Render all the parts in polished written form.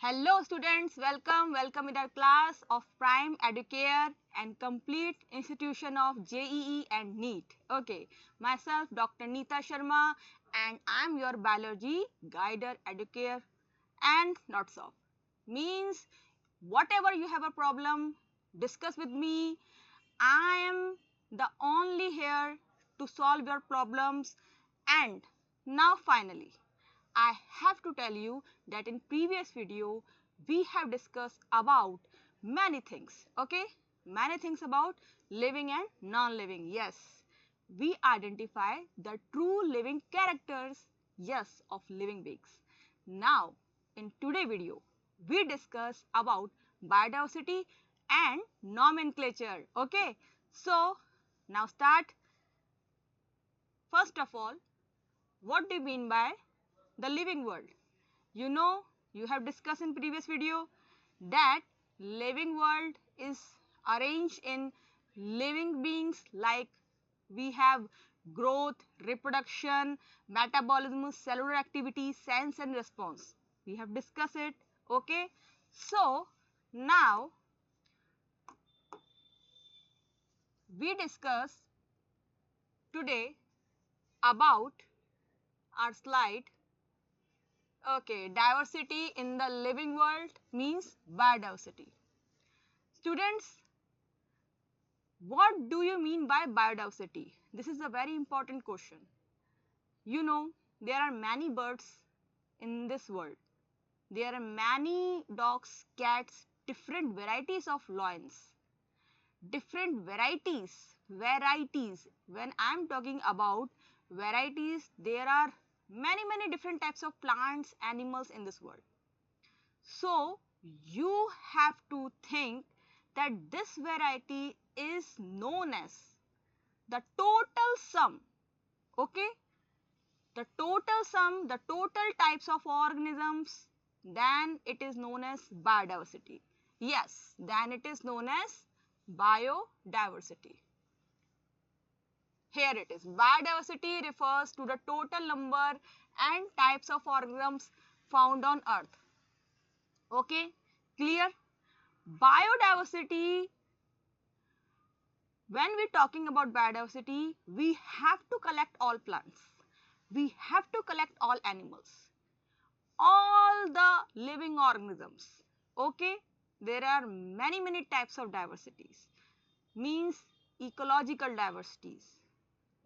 Hello students, welcome in our class of Prime Educare and Complete Institution of JEE and NEET. Okay, myself Dr. Neeta Sharma and I am your biology guider, educator and not so. Means whatever you have a problem, discuss with me. I am the only here to solve your problems. And now finally I have to tell you that in previous video we have discussed about many things, okay? Many things about living and non-living. Yes, we identify the true living characters, yes, of living beings. Now, in today's video, we discuss about biodiversity and nomenclature, okay? So, now start. First of all, what do you mean by the living world? You know, you have discussed in previous video that living world is arranged in living beings like we have growth, reproduction, metabolism, cellular activity, sense and response. We have discussed it, okay? So, now we discuss today about our slide. Okay, diversity in the living world means biodiversity. Students, what do you mean by biodiversity? This is a very important question. You know, there are many birds in this world. There are many dogs, cats, different varieties of lions. Different varieties. When I am talking about varieties, there are many different types of plants, animals in this world. So, you have to think that this variety is known as the total sum, okay? The total sum, the total types of organisms, then it is known as biodiversity. Yes, then it is known as biodiversity. Here it is. Biodiversity refers to the total number and types of organisms found on earth. Okay, clear? Biodiversity, when we're talking about biodiversity, we have to collect all plants. We have to collect all animals, all the living organisms. Okay, there are many types of diversities. Means ecological diversities.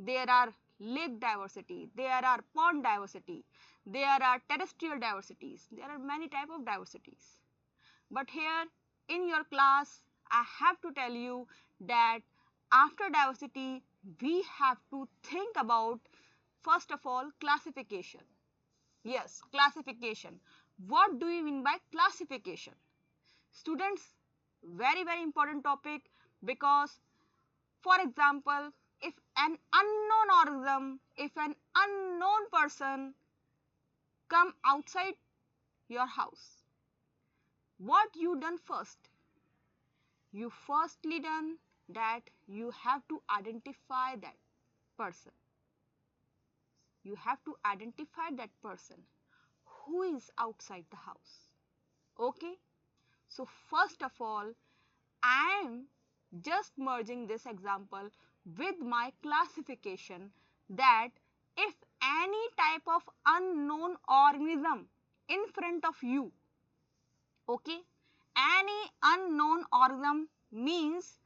There are lake diversity, there are pond diversity, there are terrestrial diversities. There are many types of diversities. But here in your class, I have to tell you that after diversity, we have to think about first of all classification. Yes, classification. What do you mean by classification? Students, very important topic because for example, if an unknown organism, if an unknown person come outside your house, what you done first? You firstly done that you have to identify that person. You have to identify that person who is outside the house. Okay? So first of all, I am just merging this example with my classification that if any type of unknown organism in front of you, okay, any unknown organism means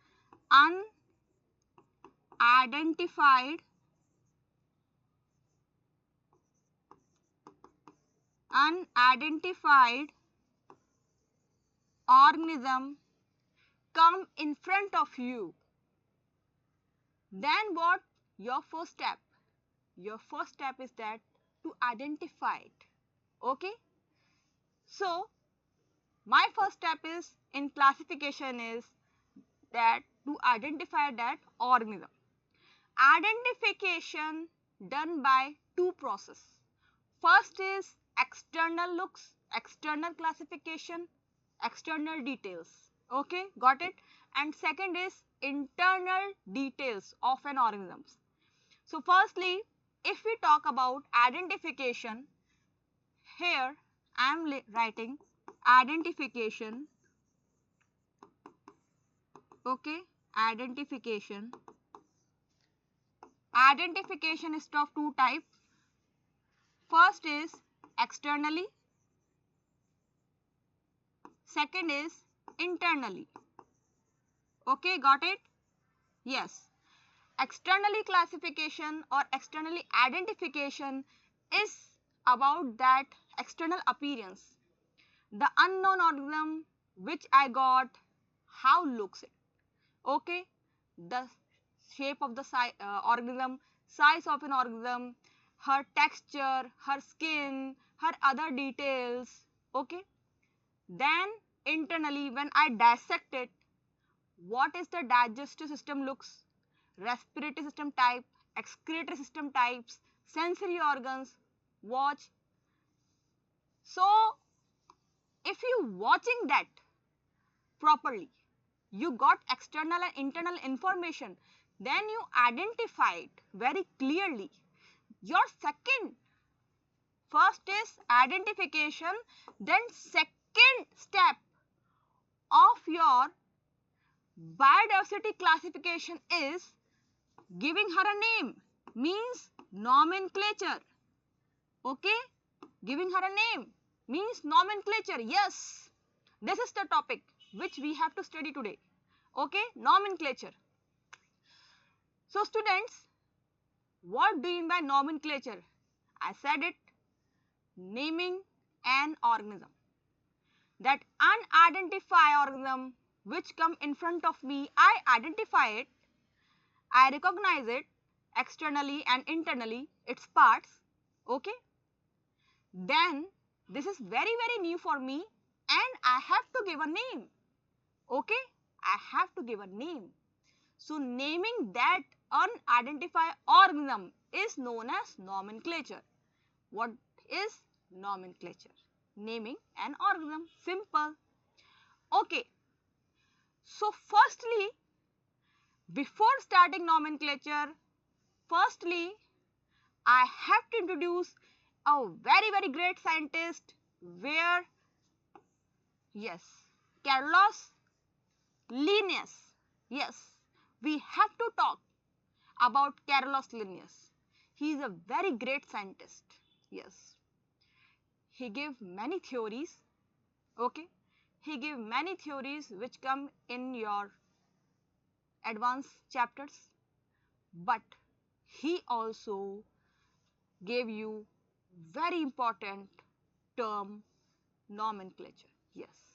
unidentified organism come in front of you, then what? Your first step is that to identify it. Okay, so my first step is in classification is that to identify that organism. Identification done by two process. First is external looks, external classification, external details. Okay, got it? And second is internal details of an organism. So firstly, if we talk about identification, here I am writing identification. Okay, identification. Identification is of two types. First is externally, second is internally. Okay, got it? Yes. Externally classification or externally identification is about that external appearance. The unknown organism which I got, how looks it? Okay, the shape of the organism, size of an organism, her texture, her skin, her other details. Okay, then internally when I dissect it, what is the digestive system looks, respiratory system type, excretory system types, sensory organs, watch. So if you watching that properly, you got external and internal information, then you identify it very clearly. Your second, first is identification, then second step of your biodiversity classification is giving her a name, means nomenclature. Okay, giving her a name means nomenclature. Yes, this is the topic which we have to study today. Okay, nomenclature. So students, what do you mean by nomenclature? I said it, naming an organism. That unidentified organism which come in front of me, I identify it, I recognize it externally and internally, its parts. Okay, then this is very new for me and I have to give a name. Okay, I have to give a name. So naming that unidentified organism is known as nomenclature. What is nomenclature? Naming an organism. Simple. Okay. So firstly, before starting nomenclature, firstly, I have to introduce a very great scientist where, yes, Carlos Linnaeus. Yes, we have to talk about Carlos Linnaeus. He is a very great scientist. Yes, he gave many theories. Okay, he gave many theories which come in your advanced chapters, but he also gave you very important term, nomenclature. Yes,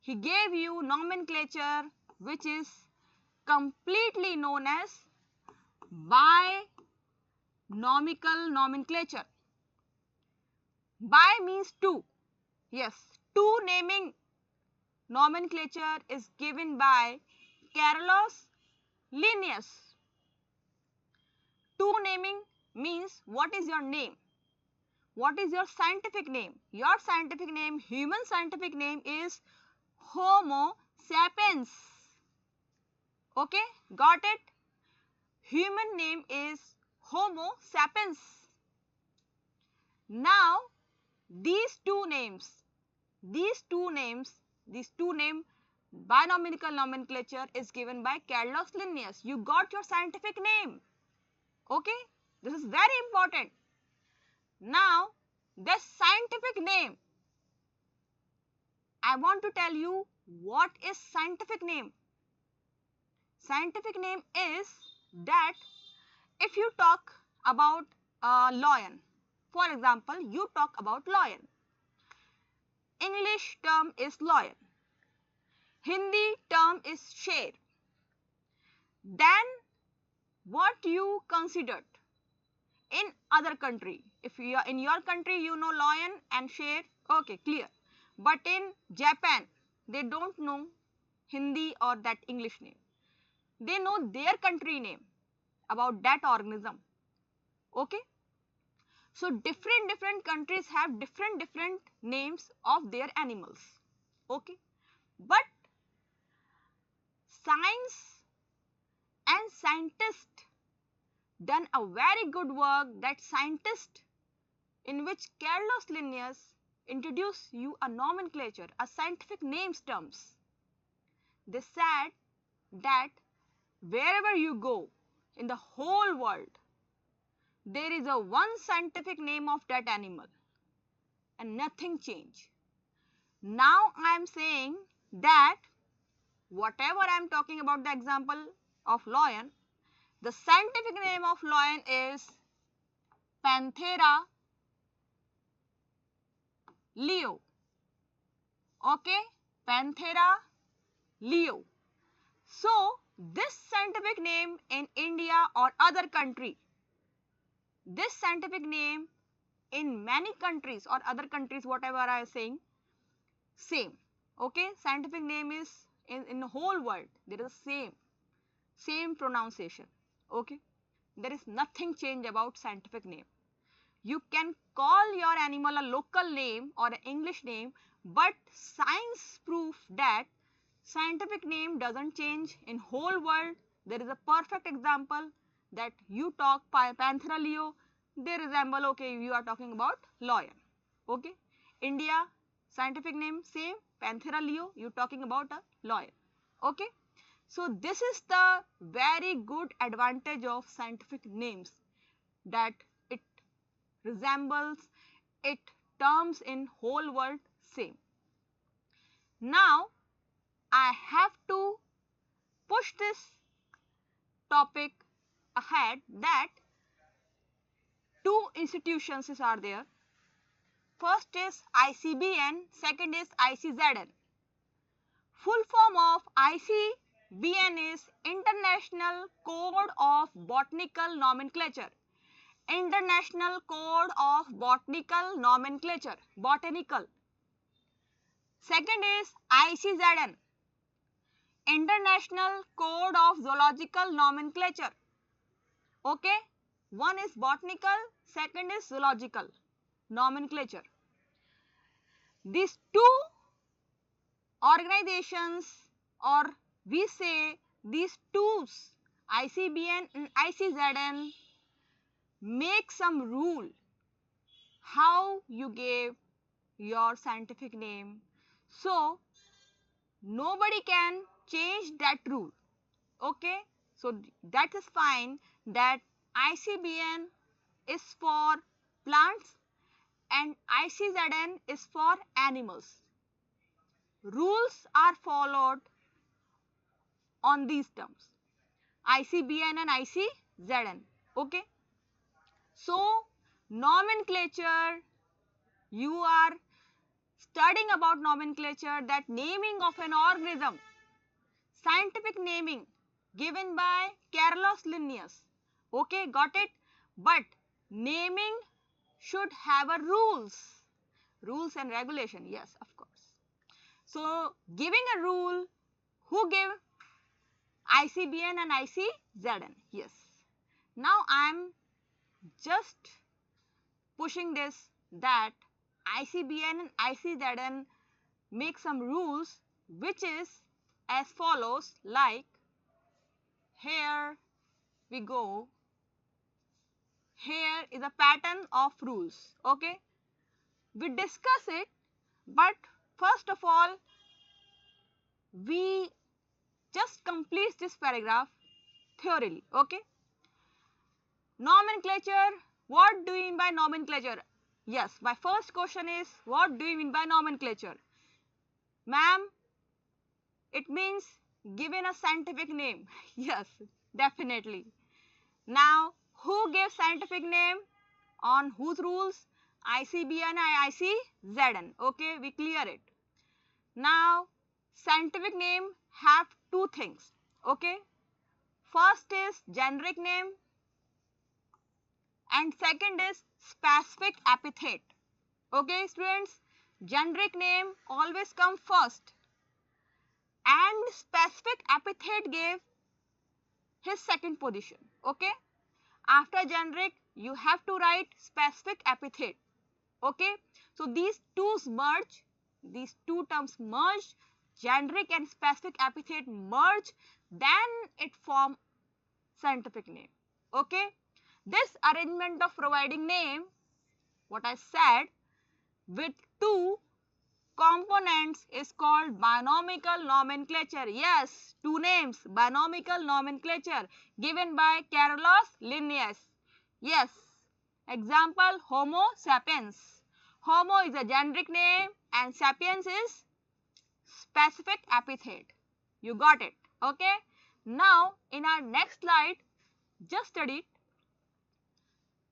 he gave you nomenclature which is completely known as binomial nomenclature. Bi means two. Yes, two naming nomenclature is given by Carlos Linnaeus. Two naming means what is your name? What is your scientific name? Your scientific name, human scientific name is Homo sapiens. Okay, got it? Human name is Homo sapiens. Now, these two names, binomial nomenclature is given by Carlos Linnaeus. You got your scientific name. Okay, this is very important. Now, this scientific name, I want to tell you what is scientific name. Scientific name is that if you talk about a lion, for example, you talk about lion. English term is lion. Hindi term is sher. Then what you considered in other country? If you are in your country, you know lion and sher, okay, clear. But in Japan, they don't know Hindi or that English name. They know their country name about that organism. Okay. So different countries have different names of their animals. Okay. But science and scientists done a very good work, that scientist in which Carlos Linnaeus introduce you a nomenclature, a scientific names terms. They said that wherever you go in the whole world, there is a one scientific name of that animal and nothing change. Now I am saying that whatever I am talking about the example of lion, the scientific name of lion is Panthera leo. Okay, Panthera leo. So this scientific name in India or other country, this scientific name in many countries or other countries, whatever I am saying, same. Okay, scientific name is in the whole world, there is same pronunciation. Okay, there is nothing change about scientific name. You can call your animal a local name or an English name, but science proof that scientific name doesn't change in whole world. There is a perfect example that you talk Panthera leo, they resemble, okay, you are talking about lion. Okay, India, scientific name same, Panthera leo, you talking about a lion. Okay, so this is the very good advantage of scientific names, that it resembles, it terms in whole world same. Now I have to push this topic ahead, that two institutions are there. First is ICBN, second is ICZN. Full form of ICBN is International Code of Botanical Nomenclature. International Code of Botanical Nomenclature, botanical. Second is ICZN, International Code of Zoological Nomenclature. Okay, one is botanical, second is zoological nomenclature. These two organizations, or we say these tools, ICBN and ICZN, make some rule how you give your scientific name. So nobody can change that rule. Okay, so that is fine, that ICBN is for plants and ICZN is for animals. Rules are followed on these terms, ICBN and ICZN. Okay, so nomenclature, you are studying about nomenclature, that naming of an organism, scientific naming given by Carolus Linnaeus. Okay, got it? But naming should have a rules and regulation. Yes, of course. So giving a rule, who gave? ICBN and ICZN. Yes. Now I am just pushing this, that ICBN and ICZN make some rules, which is as follows, like here we go. Here is a pattern of rules. Okay, we discuss it, but first of all we just complete this paragraph thoroughly. Okay, nomenclature, what do you mean by nomenclature? Yes, my first question is, what do you mean by nomenclature? Ma'am, it means given a scientific name. Yes, definitely. Now who gave scientific name, on whose rules? ICBN and ICZN. Okay, we clear it. Now scientific name have two things. Okay, first is generic name and second is specific epithet. Okay students, generic name always come first and specific epithet gave his second position. Okay, after generic you have to write specific epithet. Okay, so these two terms merge, generic and specific epithet merge, then it form scientific name. Okay, this arrangement of providing name, what I said, with two components is called binomial nomenclature. Yes, two names, binomial nomenclature given by Carolus Linnaeus. Yes, example Homo sapiens. Homo is a generic name and sapiens is specific epithet. You got it. Okay. Now in our next slide, just study it.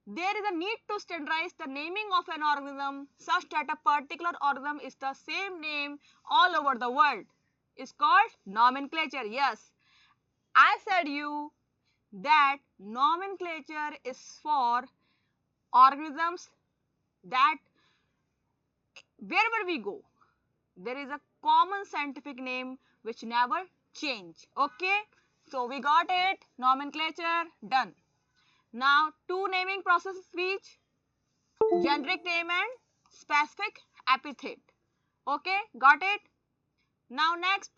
There is a need to standardize the naming of an organism such that a particular organism is the same name all over the world. It's called nomenclature. Yes, I said you that nomenclature is for organisms that wherever we go, there is a common scientific name which never change. Okay, so we got it. Nomenclature done. Now two naming processes reach generic name and specific epithet. Okay, got it. Now next,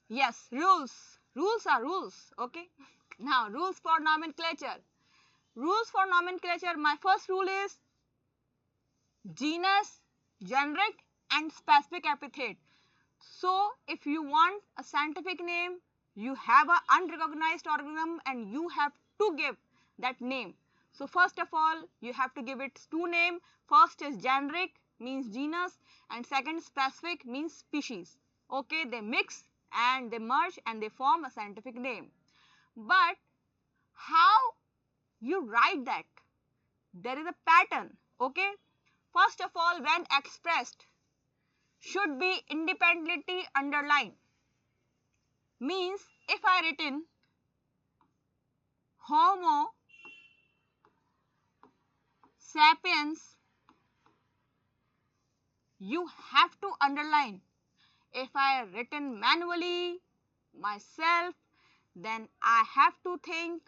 yes, rules. Rules are rules. Okay. Now rules for nomenclature. Rules for nomenclature. My first rule is genus, generic and specific epithet. So if you want a scientific name, you have an unrecognized organism and you have to give that name. So first of all, you have to give it two names. First is generic, means genus, and second specific means species. Okay, they mix and they merge and they form a scientific name. But how you write that? There is a pattern. Okay, first of all, when expressed, should be independently underlined. Means if I written Homo sapiens, you have to underline. If I written manually myself, then I have to think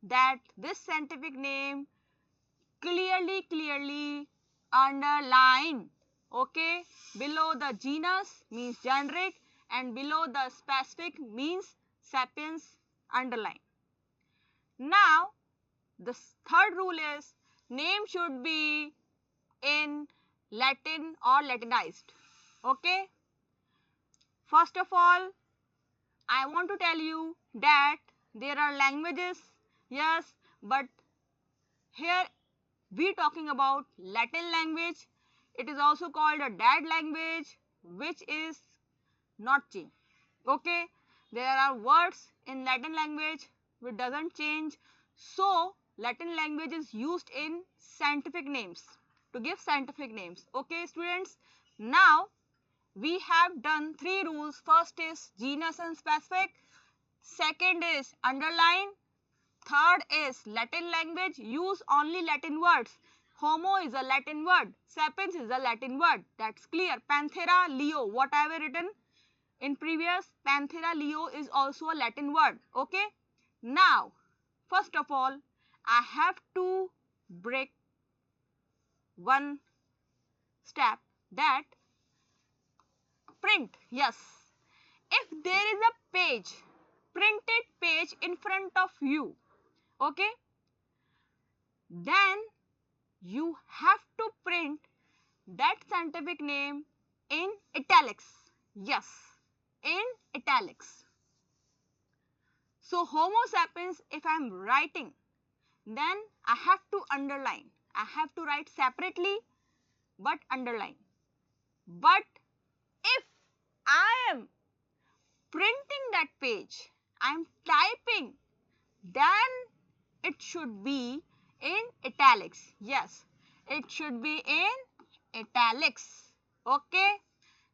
that this scientific name clearly underline. Okay, below the genus means generic and below the specific means sapiens, underline. Now the third rule is name should be in Latin or Latinized. Okay, first of all, I want to tell you that there are languages, yes, but here we talking about Latin language. It is also called a dead language, which is not change. Okay, there are words in Latin language which doesn't change. So Latin language is used in scientific names, to give scientific names. Okay students, now we have done three rules. First is genus and specific, second is underline, third is Latin language, use only Latin words. Homo is a Latin word, sapiens is a Latin word, that's clear. Panthera, Leo, what I have written in previous, Panthera leo is also a Latin word. Okay, now first of all, I have to break one step, that print. Yes, if there is a page, printed page in front of you, okay, then you have to print that scientific name in italics. Yes, in italics. So Homo sapiens, if I am writing, then I have to underline. I have to write separately but underline. But if I am printing that page, I am typing, then it should be in italics. Yes, it should be in italics. Okay.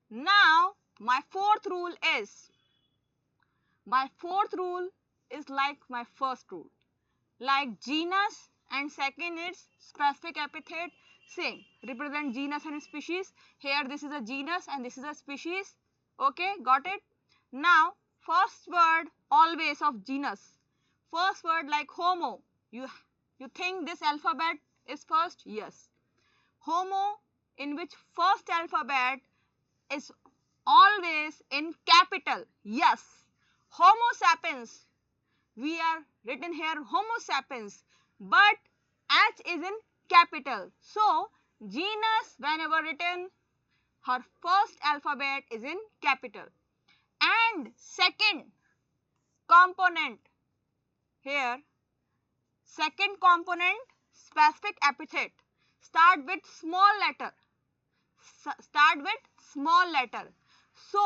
Now my fourth rule is like my first rule. Like genus and second is specific epithet, same, represent genus and species. Here this is a genus and this is a species. Okay, got it. Now first word always of genus, first word like Homo, you think this alphabet is first? Yes, Homo, in which first alphabet is always in capital. Yes, Homo sapiens, we are written here Homo sapiens, but H is in capital. So Genus, whenever written, her first alphabet is in capital. And second component here, second component, specific epithet, start with small letter. Start with small letter. So,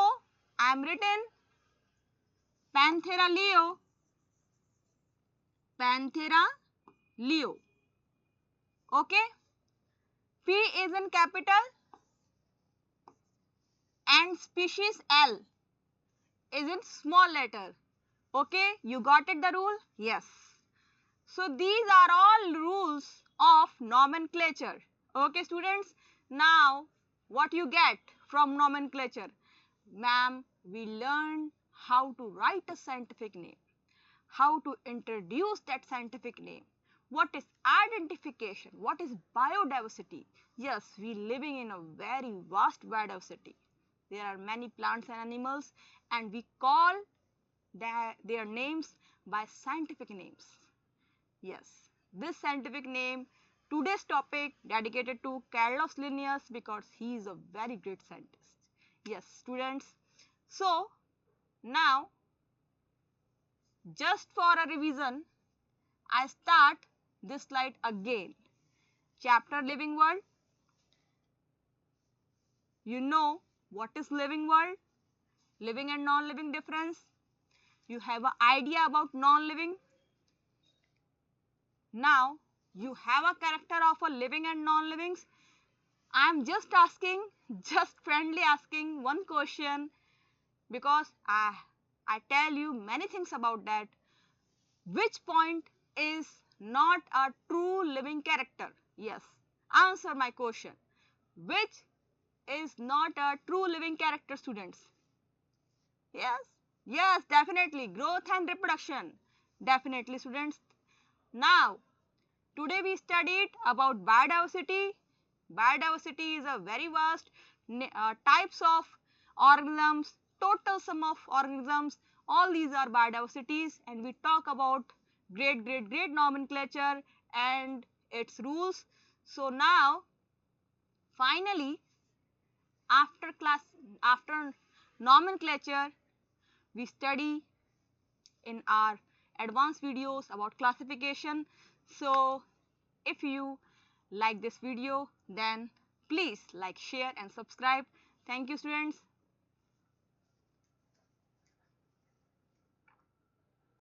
I am written Panthera leo. Panthera leo. Okay. P is in capital and species L is in small letter. Okay, you got it the rule? Yes. So these are all rules of nomenclature. Okay students, now what you get from nomenclature? Ma'am, we learned how to write a scientific name, how to introduce that scientific name, what is identification, what is biodiversity. Yes, we living in a very vast biodiversity. There are many plants and animals and we call their names by scientific names. Yes, this scientific name, today's topic dedicated to Carlos Linnaeus because he is a very great scientist. Yes, students. So, now just for a revision, I start this slide again. Chapter Living World. You know what is living world? Living and non-living difference. You have an idea about non-living. Now, you have a character of a living and non-livings. I am just asking, just friendly asking one question because I tell you many things about that. Which point is not a true living character? Yes, answer my question. Which is not a true living character, students? Yes, yes, definitely. Growth and reproduction. Definitely, students. Now, today we studied about biodiversity. Biodiversity is a very vast types of organisms, total sum of organisms. All these are biodiversities and we talk about great nomenclature and its rules. So now finally after nomenclature we study in our advanced videos about classification. So if you like this video then please like, share and subscribe. Thank you students.